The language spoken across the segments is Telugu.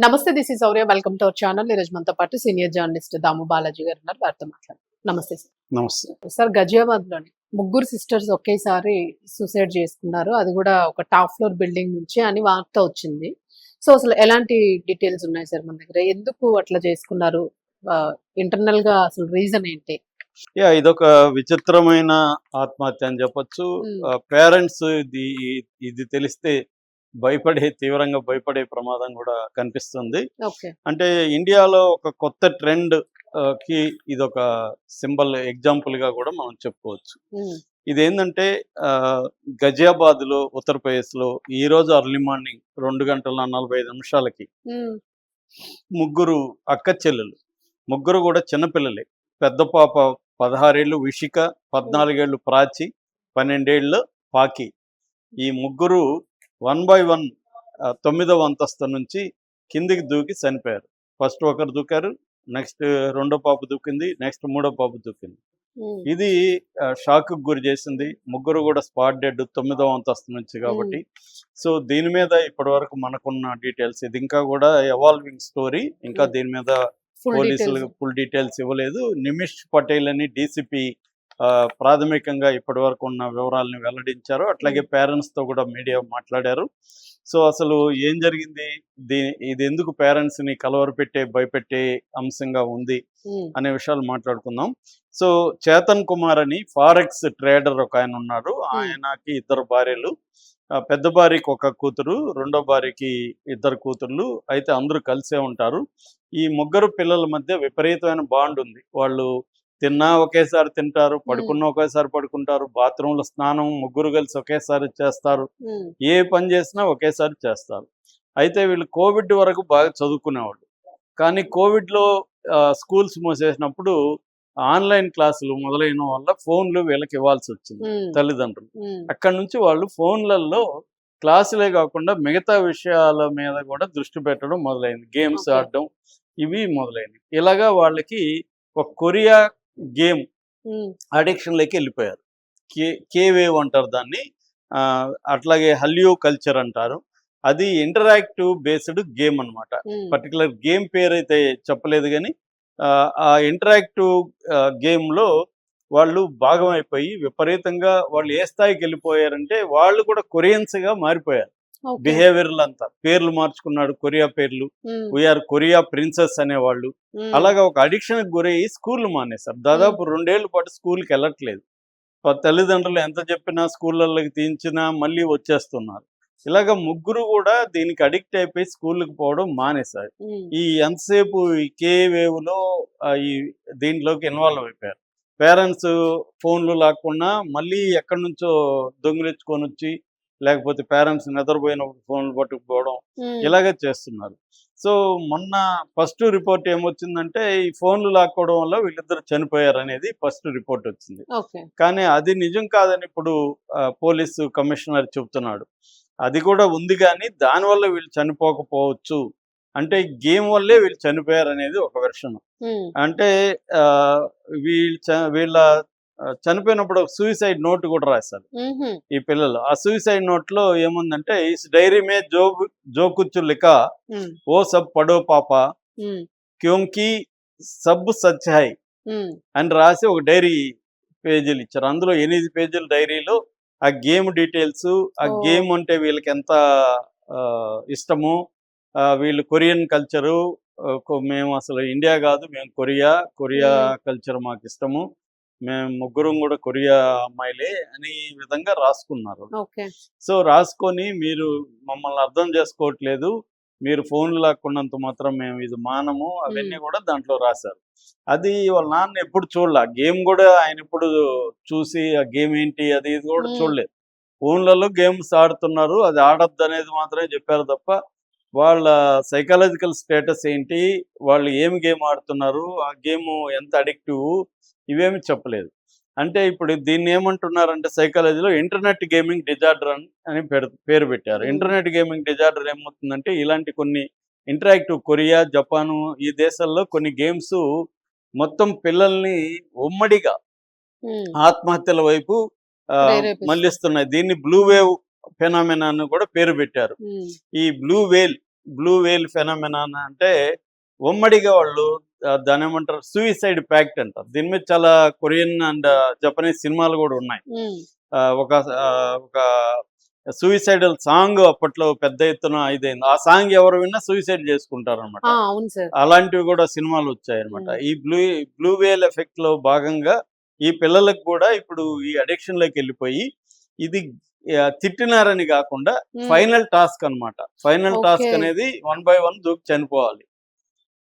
నమస్తే, this is Sourya. Welcome to our channel. ఈరోజు మనతో పాటు సీనియర్ జర్నలిస్ట్ దాము బాలాజీ గారు ఉన్నారు. వారితో మాట్లాడారు. నమస్తే సార్. నమస్తే. సార్, గజియాబాద్ లోని ముగ్గురు సిస్టర్స్ ఒకేసారి సూసైడ్ చేసుకున్నారు. అది కూడా ఒక టాప్ ఫ్లోర్ బిల్డింగ్ నుంచి అని వార్త వచ్చింది. సో అసలు ఎలాంటి డీటెయిల్స్ ఉన్నాయి సార్ మన దగ్గర? ఎందుకు అట్లా చేసుకున్నారు? ఇంటర్నల్ గా అసలు రీజన్ ఏంటి? ఇదొక విచిత్రమైన ఆత్మహత్య అని చెప్పొచ్చు. పేరెంట్స్ ఇది తెలిస్తే తీవ్రంగా భయపడే ప్రమాదం కూడా కనిపిస్తుంది. అంటే ఇండియాలో ఒక కొత్త ట్రెండ్ కి ఇదొక సింబల్, ఎగ్జాంపుల్ గా కూడా మనం చెప్పుకోవచ్చు. ఇదేంటంటే గజియాబాద్ లో, ఉత్తరప్రదేశ్ లో ఈ రోజు అర్లీ మార్నింగ్ 2:45 ముగ్గురు అక్క చెల్లెలు, ముగ్గురు కూడా చిన్నపిల్లలే. పెద్ద పాప 16 ఏళ్ళు విషిక, 14 ఏళ్ళు ప్రాచి, 12 ఏళ్ళు పాకి. ఈ ముగ్గురు 1 by 1 9వ అంతస్తు నుంచి కిందికి దూకి చనిపోయారు. ఫస్ట్ ఒకరు దూకారు, నెక్స్ట్ రెండో పాప దూకింది, నెక్స్ట్ మూడో పాప దూకింది. ఇది షాక్ గురి చేసింది. ముగ్గురు కూడా స్పాట్ డెడ్ 9వ అంతస్తు నుంచి కాబట్టి. సో దీని మీద ఇప్పటి వరకు మనకున్న డీటెయిల్స్, ఇది ఇంకా కూడా ఎవాల్వింగ్ స్టోరీ. ఇంకా దీని మీద పోలీసులు ఫుల్ డీటెయిల్స్ ఇవ్వలేదు. నిమిష్ పటేల్ అని డీసీపీ ప్రాథమికంగా ఇప్పటి వరకు ఉన్న వివరాలను వెల్లడించారు. అట్లాగే పేరెంట్స్ తో కూడా మీడియా మాట్లాడారు. సో అసలు ఏం జరిగింది, ఇది ఎందుకు పేరెంట్స్ ని కలవరపెట్టే, భయపెట్టే అంశంగా ఉంది అనే విషయాలు మాట్లాడుకుందాం. సో చేతన్ కుమార్ అని ఫారెక్స్ ట్రేడర్ ఒక ఆయన ఉన్నాడు. ఆయనకి 2 భార్యలు. పెద్ద భార్యకి ఒక కూతురు, రెండో భార్యకి 2 కూతుర్లు. అయితే అందరూ కలిసే ఉంటారు. ఈ ముగ్గురు పిల్లల మధ్య విపరీతమైన బాండ్ ఉంది. వాళ్ళు తిన్నా ఒకేసారి తింటారు, పడుకున్నా ఒకేసారి పడుకుంటారు, బాత్రూంలో స్నానం ముగ్గురు కలిసి ఒకేసారి చేస్తారు, ఏ పని చేసినా ఒకేసారి చేస్తారు. అయితే వీళ్ళు కోవిడ్ వరకు బాగా చదువుకునేవాళ్ళు. కానీ కోవిడ్లో స్కూల్స్ మూసేసినప్పుడు ఆన్లైన్ క్లాసులు మొదలైన వల్ల ఫోన్లు వీళ్ళకి ఇవ్వాల్సి వచ్చింది తల్లిదండ్రులు. అక్కడి నుంచి వాళ్ళు ఫోన్లలో క్లాసులే కాకుండా మిగతా విషయాల మీద కూడా దృష్టి పెట్టడం మొదలైంది. గేమ్స్ ఆడడం ఇవి మొదలైనవి. ఇలాగా వాళ్ళకి ఒక కొరియా గేమ్ అడిక్షన్ లోకి వెళ్ళిపోయారు. కేవేవ్ అంటారు దాన్ని. అట్లాగే హల్యూ కల్చర్ అంటారు. అది ఇంటరాక్టివ్ బేస్డ్ గేమ్ అనమాట. పర్టికులర్ గేమ్ పేరు అయితే చెప్పలేదు, కానీ ఆ ఇంటరాక్టివ్ గేమ్ లో వాళ్ళు భాగం అయిపోయి విపరీతంగా వాళ్ళు ఏ స్థాయికి వెళ్ళిపోయారంటే వాళ్ళు కూడా కొరియన్స్ గా మారిపోయారు. బిహేవియర్లు అంతా పేర్లు మార్చుకున్నాడు, కొరియా పేర్లు. వీఆర్ కొరియా ప్రిన్సెస్ అనేవాళ్ళు. అలాగా ఒక అడిక్షన్ గురయ్యి స్కూల్ మానేశారు. దాదాపు 2 ఏళ్ల పాటు స్కూల్కి వెళ్ళట్లేదు. తల్లిదండ్రులు ఎంత చెప్పినా స్కూళ్ళకి తీయించినా మళ్ళీ వచ్చేస్తున్నారు. ఇలాగ ముగ్గురు కూడా దీనికి అడిక్ట్ అయిపోయి స్కూల్కి పోవడం మానేశారు. ఈ ఎంతసేపు ఈ కేవేవ్ లో ఈ దీంట్లోకి ఇన్వాల్వ్ అయిపోయారు. పేరెంట్స్ ఫోన్లు లాక్కుండా మళ్ళీ ఎక్కడి నుంచో దొంగిలించుకొని వచ్చి, లేకపోతే పేరెంట్స్ నిద్రపోయినప్పుడు ఫోన్లు పట్టుకుపోవడం, ఇలాగే చేస్తున్నారు. సో మొన్న ఫస్ట్ రిపోర్ట్ ఏమొచ్చిందంటే ఈ ఫోన్లు లాక్కోవడం వల్ల వీళ్ళిద్దరు చనిపోయారు అనేది ఫస్ట్ రిపోర్ట్ వచ్చింది. కానీ అది నిజం కాదని ఇప్పుడు పోలీసు కమిషనర్ చెబుతున్నాడు. అది కూడా ఉంది, కానీ దానివల్ల వీళ్ళు చనిపోకపోవచ్చు. అంటే గేమ్ వల్లే వీళ్ళు చనిపోయారు అనేది ఒక వెర్షన్. అంటే వీళ్ళ చనిపోయినప్పుడు ఒక సూసైడ్ నోట్ కూడా రాశారు ఈ పిల్లలు. ఆ సూసైడ్ నోట్ లో ఏముందంటే, ఇస్ డైరీ మే జో కుచ్ లిఖా ఓ సబ్ పడో పాపా క్యోంకి సబ్ సచ్ హై అని రాసి ఒక డైరీ పేజీలు ఇచ్చారు. అందులో 8 పేజీల డైరీలో ఆ గేమ్ డీటెయిల్స్, ఆ గేమ్ అంటే వీళ్ళకి ఎంత ఇష్టము, వీళ్ళు కొరియన్ కల్చరు, మేము అసలు ఇండియా కాదు, మేము కొరియా కల్చర్ మాకు ఇష్టము, మేము ముగ్గురం కూడా కొరియా అమ్మాయిలే అని విధంగా రాసుకున్నారు. సో రాసుకొని మీరు మమ్మల్ని అర్థం చేసుకోవట్లేదు, మీరు ఫోన్లు లాక్కున్నంత మాత్రం మేము ఇది మానము, అవన్నీ కూడా దాంట్లో రాశారు. అది వాళ్ళ నాన్న ఎప్పుడు చూడలే. గేమ్ కూడా ఆయన ఎప్పుడు చూసి ఆ గేమ్ ఏంటి అది ఇది కూడా చూడలేదు. ఫోన్లలో గేమ్స్ ఆడుతున్నారు, అది ఆడద్దు అనేది మాత్రమే చెప్పారు తప్ప వాళ్ళ సైకాలజికల్ స్టేటస్ ఏంటి, వాళ్ళు ఏమి గేమ్ ఆడుతున్నారు, ఆ గేమ్ ఎంత అడిక్టివ్, ఇవేమి చెప్పలేదు. అంటే ఇప్పుడు దీన్ని ఏమంటున్నారంటే సైకాలజీలో ఇంటర్నెట్ గేమింగ్ డిజార్డర్ అని పేరు పెట్టారు. ఇంటర్నెట్ గేమింగ్ డిజార్డర్ ఏమవుతుందంటే, ఇలాంటి కొన్ని ఇంటరాక్టివ్ కొరియా, జపాను ఈ దేశాల్లో కొన్ని గేమ్స్ మొత్తం పిల్లల్ని ఉమ్మడిగా ఆత్మహత్యల వైపు మళ్ళిస్తున్నాయి. దీన్ని బ్లూ వేవ్ ఫెనామినా అని కూడా పేరు పెట్టారు. ఈ బ్లూ వేల్ బ్లూ వేల్ ఫెనమెనాన్ అంటే ఉమ్మడిగా వాళ్ళు దాని ఏమంటారు సూయిసైడ్ ప్యాక్ట్ అంటారు. దీని మీద చాలా కొరియన్ అండ్ జపనీస్ సినిమాలు కూడా ఉన్నాయి. ఒక ఒక సూయిసైడల్ సాంగ్ అప్పట్లో పెద్ద ఎత్తున ఇదైంది. ఆ సాంగ్ ఎవరు విన్నా సూయిసైడ్ చేసుకుంటారు అనమాట. అవును సార్. అలాంటివి కూడా సినిమాలు వచ్చాయి అనమాట. ఈ బ్లూ వేల్ ఎఫెక్ట్ లో భాగంగా ఈ పిల్లలకు కూడా ఇప్పుడు ఈ అడిక్షన్ లోకి వెళ్ళిపోయి ఇది తిట్టినారని కాకుండా ఫైనల్ టాస్క్ అన్నమాట. ఫైనల్ టాస్క్ అనేది 1 by 1 దూకి చనిపోవాలి.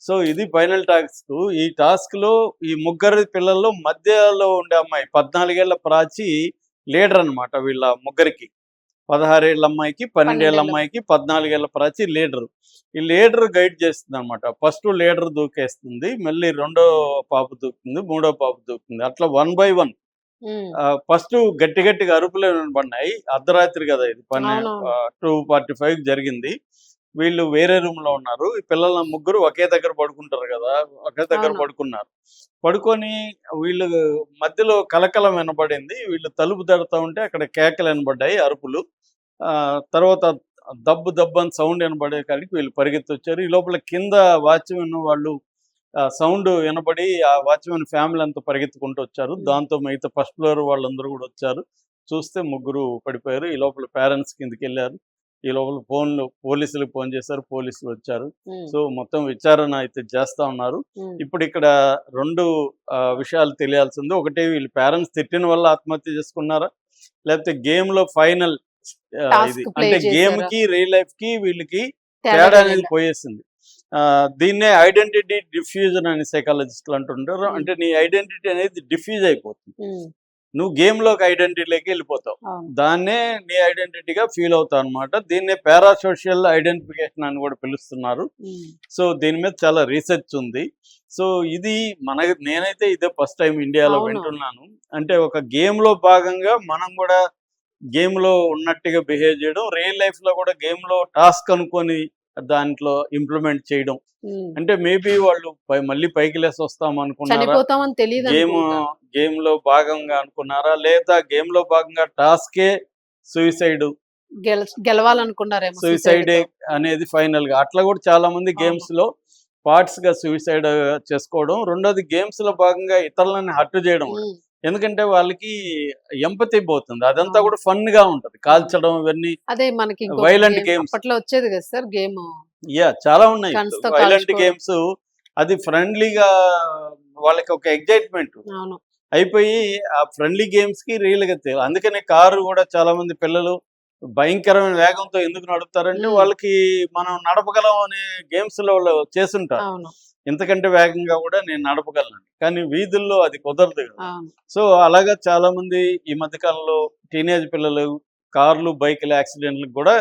సో ఇది ఫైనల్ టాస్క్. ఈ టాస్క్ లో ఈ ముగ్గురు పిల్లల్లో మధ్యలో ఉండే అమ్మాయి 14 ఏళ్ల ప్రాచి లీడర్ అన్నమాట. వీళ్ళ ముగ్గురికి 16 ఏళ్ల అమ్మాయికి, 12 ఏళ్ల అమ్మాయికి, 14 ఏళ్ల ప్రాచి లీడర్. ఈ లీడర్ గైడ్ చేస్తుంది అనమాట. ఫస్ట్ లీడర్ దూకేస్తుంది, మళ్ళీ రెండో పాప దూకుతుంది, మూడో పాప దూకుతుంది. అట్లా 1 by 1 ఫస్ట్ గట్టి గట్టిగా అరుపులు వినబడినాయి. అర్ధరాత్రి కదా ఇది, 2:45 జరిగింది. వీళ్ళు వేరే రూమ్ లో ఉన్నారు. ఈ పిల్లల ముగ్గురు ఒకే దగ్గర పడుకుంటారు కదా, ఒకే దగ్గర పడుకున్నారు. పడుకొని వీళ్ళు మధ్యలో కలకలం వినబడింది. వీళ్ళు తలుపు తడుతూ ఉంటే అక్కడ కేకలు వినబడ్డాయి, అరుపులు. తర్వాత దబ్బు దబ్బు అని సౌండ్ వినబడే కాడికి వీళ్ళు పరిగెత్తి వచ్చారు. ఈ లోపల కింద వాచ్మెన్ వాళ్ళు సౌండ్ వినబడి ఆ వాచ్మెన్ ఫ్యామిలీ అంతా పరిగెత్తుకుంటూ వచ్చారు. దాంతో మిగతా ఫస్ట్ ఫ్లోర్ వాళ్ళందరూ కూడా వచ్చారు. చూస్తే ముగ్గురు పడిపోయారు. ఈ లోపల పేరెంట్స్ కిందకి వెళ్ళారు. ఈ లోపల పోలీసులకు ఫోన్ చేశారు, పోలీసులు వచ్చారు. సో మొత్తం విచారణ అయితే చేస్తా ఉన్నారు. ఇప్పుడు ఇక్కడ 2 విషయాలు తెలియాల్సింది. ఒకటి, వీళ్ళు పేరెంట్స్ తిట్టిన వల్ల ఆత్మహత్య చేసుకున్నారా, లేకపోతే గేమ్ లో ఫైనల్ ఇది అంటే గేమ్ కి రియల్ లైఫ్ కి వీళ్ళకి తేడా అనేది పోయేసింది. దీన్నే ఐడెంటిటీ డిఫ్యూజన్ అని సైకాలజిస్టులు అంటుంటారు. అంటే నీ ఐడెంటిటీ అనేది డిఫ్యూజ్ అయిపోతుంది. నువ్వు గేమ్ లోకి ఐడెంటిటీలోకి వెళ్ళిపోతావు. దాన్నే నీ ఐడెంటిటీగా ఫీల్ అవుతావు అనమాట. దీన్నే పారాసోషియల్ ఐడెంటిఫికేషన్ అని కూడా పిలుస్తున్నారు. సో దీని మీద చాలా రీసెర్చ్ ఉంది. సో ఇది నేనైతే ఇదే ఫస్ట్ టైం ఇండియాలో వింటున్నాను. అంటే ఒక గేమ్ లో భాగంగా మనం కూడా గేమ్ లో ఉన్నట్టుగా బిహేవ్ చేయడం, రియల్ లైఫ్ లో కూడా గేమ్ లో టాస్క్ అనుకొని దాంట్లో ఇంప్లిమెంట్ చేయడం. అంటే మేబీ వాళ్ళు మళ్ళీ పైకి లేసి వస్తాం అనుకున్నారా, గేమ్ లో భాగంగా అనుకున్నారా, లేదా గేమ్ లో భాగంగా టాస్కే సూసైడ్ గెలవాలనుకున్నారేమో, సూసైడ్ అనేది ఫైనల్ గా. అట్లా కూడా చాలా మంది గేమ్స్ లో పార్ట్స్ గా సూసైడ్ చేసుకోవడం. రెండోది గేమ్స్ లో భాగంగా ఇతరులని హర్ట్ చేయడం. ఎందుకంటే వాళ్ళకి ఎంపతి పోతుంది. అదంతా కూడా ఫన్ గా ఉంటది. కాల్చడం ఇవన్నీ అదే మనకి వైలెంట్ గేమ్స్ అప్పట్లో వచ్చేది కదా సార్ గేమ్. చాలా ఉన్నాయి వైలెంట్ గేమ్స్. అది ఫ్రెండ్లీగా వాళ్ళకి ఒక ఎగ్జైట్మెంట్ అయిపోయి ఆ ఫ్రెండ్లీ గేమ్స్ కి రియల్ గా అందుకనే కారు కూడా చాలా మంది పిల్లలు భయంకరమైన వేగంతో ఎందుకు నడుపుతారంటే వాళ్ళకి మనం నడపగలం అనే గేమ్స్ లో వాళ్ళు చేస్తుంటారు. ఇంతకంటే వేగంగా కూడా నేను నడపగలను, కానీ వీధుల్లో అది కుదరదు కదా. సో అలాగా చాలా మంది ఈ మధ్య కాలంలో టీనేజ్ పిల్లలు కార్లు బైకులు యాక్సిడెంట్లకు కూడా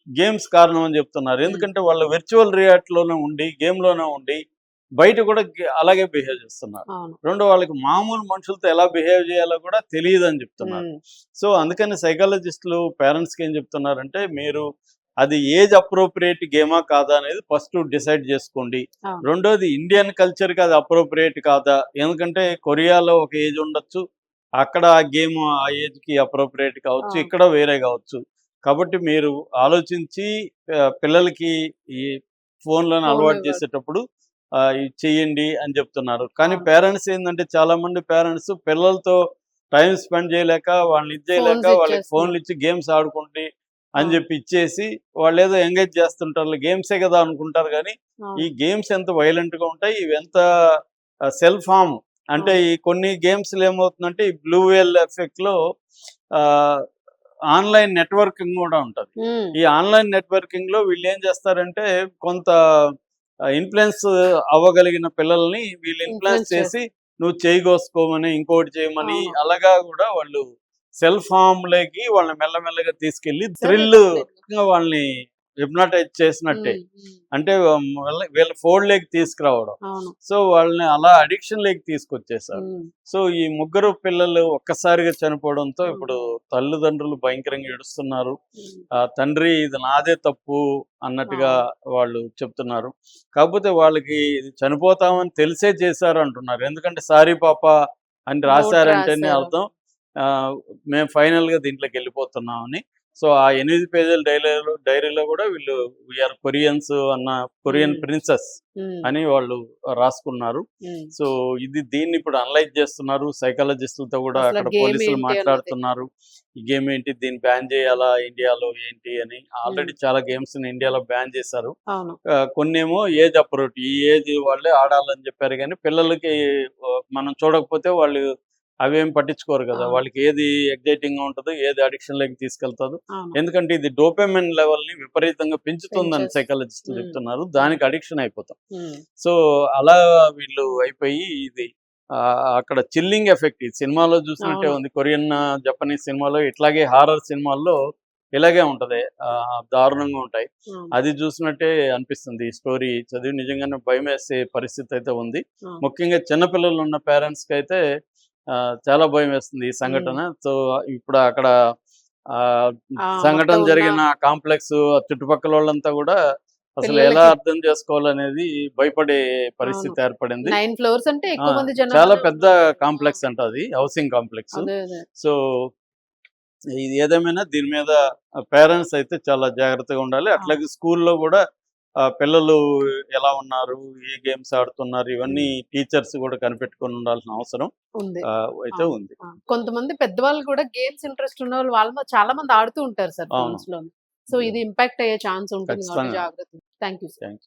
గేమ్స్ కారణం అని చెప్తున్నారు. ఎందుకంటే వాళ్ళు విర్చువల్ రియాలిటీలోనే ఉండి గేమ్ లోనే ఉండి బయట కూడా అలాగే బిహేవ్ చేస్తున్నారు. రెండో వాళ్ళకి మామూలు మనుషులతో ఎలా బిహేవ్ చేయాలో కూడా తెలియదు అని చెప్తున్నారు. సో అందుకని సైకాలజిస్టులు పేరెంట్స్కి ఏం చెప్తున్నారంటే, మీరు అది ఏజ్ అప్రోప్రియేట్ గేమా కాదా అనేది ఫస్ట్ డిసైడ్ చేసుకోండి. రెండోది ఇండియన్ కల్చర్కి అది అప్రోప్రియేట్ కాదా, ఎందుకంటే కొరియాలో ఒక ఏజ్ ఉండొచ్చు, అక్కడ ఆ గేమ్ ఆ ఏజ్కి అప్రోప్రియేట్ కావచ్చు, ఇక్కడ వేరే కావచ్చు. కాబట్టి మీరు ఆలోచించి పిల్లలకి ఈ ఫోన్లను అలవాటు చేసేటప్పుడు చెయ్యండి అని చెప్తున్నారు. కానీ పేరెంట్స్ ఏంటంటే, చాలా మంది పేరెంట్స్ పిల్లలతో టైం స్పెండ్ చేయలేక, వాళ్ళని ఇచ్చేయలేక వాళ్ళకి ఫోన్లు ఇచ్చి గేమ్స్ ఆడుకుంటే అని చెప్పి ఇచ్చేసి వాళ్ళు ఏదో ఎంగేజ్ చేస్తుంటారు, గేమ్సే కదా అనుకుంటారు. కానీ ఈ గేమ్స్ ఎంత వైలెంట్ గా ఉంటాయి, ఇవి ఎంత సెల్ఫ్ హార్మ్ అంటే, ఈ కొన్ని గేమ్స్ ఏమవుతుందంటే ఈ బ్లూ వేల్ ఎఫెక్ట్ లో ఆన్లైన్ నెట్వర్కింగ్ కూడా ఉంటది. ఈ ఆన్లైన్ నెట్వర్కింగ్ లో వీళ్ళు ఏం చేస్తారంటే, కొంత ఇన్ఫ్లుయెన్స్ అవ్వగలిగిన పిల్లల్ని వీళ్ళు ఇన్ఫ్లుయెన్స్ చేసి నువ్వు చేయగోసుకోమని, ఇంకోటి చేయమని, అలాగా కూడా వాళ్ళు సెల్ఫ్ హార్మ్ లేకి వాళ్ళని మెల్లమెల్లగా తీసుకెళ్లి థ్రిల్ వాళ్ళని హిప్నటైజ్ చేసినట్టే. అంటే వీళ్ళ ఫోల్డ్ లేకి తీసుకురావడం. సో వాళ్ళని అలా అడిక్షన్ లేకి తీసుకొచ్చేసారు. సో ఈ ముగ్గురు పిల్లలు ఒక్కసారిగా చనిపోవడంతో ఇప్పుడు తల్లిదండ్రులు భయంకరంగా ఏడుస్తున్నారు. తండ్రి ఇది నాదే తప్పు అన్నట్టుగా వాళ్ళు చెప్తున్నారు. కాకపోతే వాళ్ళకి చనిపోతామని తెలిసే చేశారు అంటున్నారు. ఎందుకంటే సారీ పాప అని రాశారంటేనే అర్థం మేము ఫైనల్ గా దీంట్లోకి వెళ్ళిపోతున్నామని. సో ఆ 8 పేజీల డైరీలో కూడా వీళ్ళు వీఆర్ కొరియన్స్ అన్న కొరియన్ Hmm. ప్రిన్సెస్ ఉమ్, అని వాళ్ళు రాసుకున్నారు. ఉమ్. సో దీన్ని ఇప్పుడు అనలైజ్ చేస్తున్నారు, సైకాలజిస్టులతో కూడా అసలు అక్కడ game పోలీసులు ఏంటి మాట్లాడుతున్నారు. ఈ గేమ్ ఏంటి, దీన్ని బ్యాన్ చేయాలా ఇండియాలో ఏంటి అని. ఆల్రెడీ చాలా గేమ్స్ ఇండియాలో బ్యాన్ చేశారు. అవును. కొన్నేమో ఏజ్ అప్రోట్, ఈ ఏజ్ వాళ్ళే ఆడాలని చెప్పారు, కానీ పిల్లలకి మనం చూడకపోతే వాళ్ళు అవేం పట్టించుకోరు కదా. అవును. వాళ్ళకి ఏది ఎగ్జైటింగ్ గా ఉంటుందో, ఏది అడిక్షన్ లోకి తీసుకెళ్తుందో, అవును. ఎందుకంటే ఇది డోపమిన్ లెవెల్ ని విపరీతంగా పెంచుతుందని పెంచేస్తుంది. సైకాలజిస్టులు ఉమ్, చెప్తున్నారు. దానికి అడిక్షన్ అయిపోతాం. ఉమ్. సో అలా వీళ్ళు అయిపోయి ఇది అక్కడ చిల్లింగ్ ఎఫెక్ట్ ఈ సినిమాలో చూసినట్టే అవును. ఉంది. కొరియన్ జపనీస్ సినిమాలో ఇట్లాగే హారర్ సినిమాల్లో ఇలాగే ఉంటది, దారుణంగా ఉంటాయి. అవును. అది చూసినట్టే అనిపిస్తుంది. ఈ స్టోరీ చదివి నిజంగానే భయం వేసే పరిస్థితి అయితే ఉంది. అవును. ముఖ్యంగా చిన్నపిల్లలు ఉన్న పేరెంట్స్కి అయితే చాలా భయం వేస్తుంది ఈ సంఘటన. సో ఇప్పుడు అక్కడ ఆ సంఘటన మొత్తం ఉన్న జరిగిన కాంప్లెక్స్ చుట్టుపక్కల వాళ్ళంతా కూడా అసలు ఎలా పిల్లలకి అర్థం చేసుకోవాలనేది భయపడే అవును. పరిస్థితి ఏర్పడింది. 9 ఫ్లోర్స్ అంటే ఆ, ఎక్కువ మంది చాలా జనాలు పెద్ద కాంప్లెక్స్ అంట, అది హౌసింగ్ కాంప్లెక్స్. అదే అదే. సో ఇది ఏదేమైనా దీని మీద పేరెంట్స్ అయితే చాలా జాగ్రత్తగా ఉండాలి. అట్లాగే స్కూల్లో కూడా పిల్లలు ఎలా ఉన్నారు, ఏ గేమ్స్ ఆడుతున్నారు, ఇవన్నీ టీచర్స్ కూడా కనిపెట్టుకొని ఉండాల్సిన అవసరం ఉంది. అయితే అవును. ఉంది. కొంతమంది పెద్దవాళ్ళు కూడా గేమ్స్ ఇంట్రెస్ట్ ఉన్న వాళ్ళు చాలా మంది ఆడుతూ ఉంటారు సార్ అవును. ఫోన్స్ లో. సో ఇది ఇంపాక్ట్ అయ్యే ఛాన్స్ ఉంటుంది కాబట్టి ఖచ్చితంగా. జాగ్రత్త. Thank you. Thank you.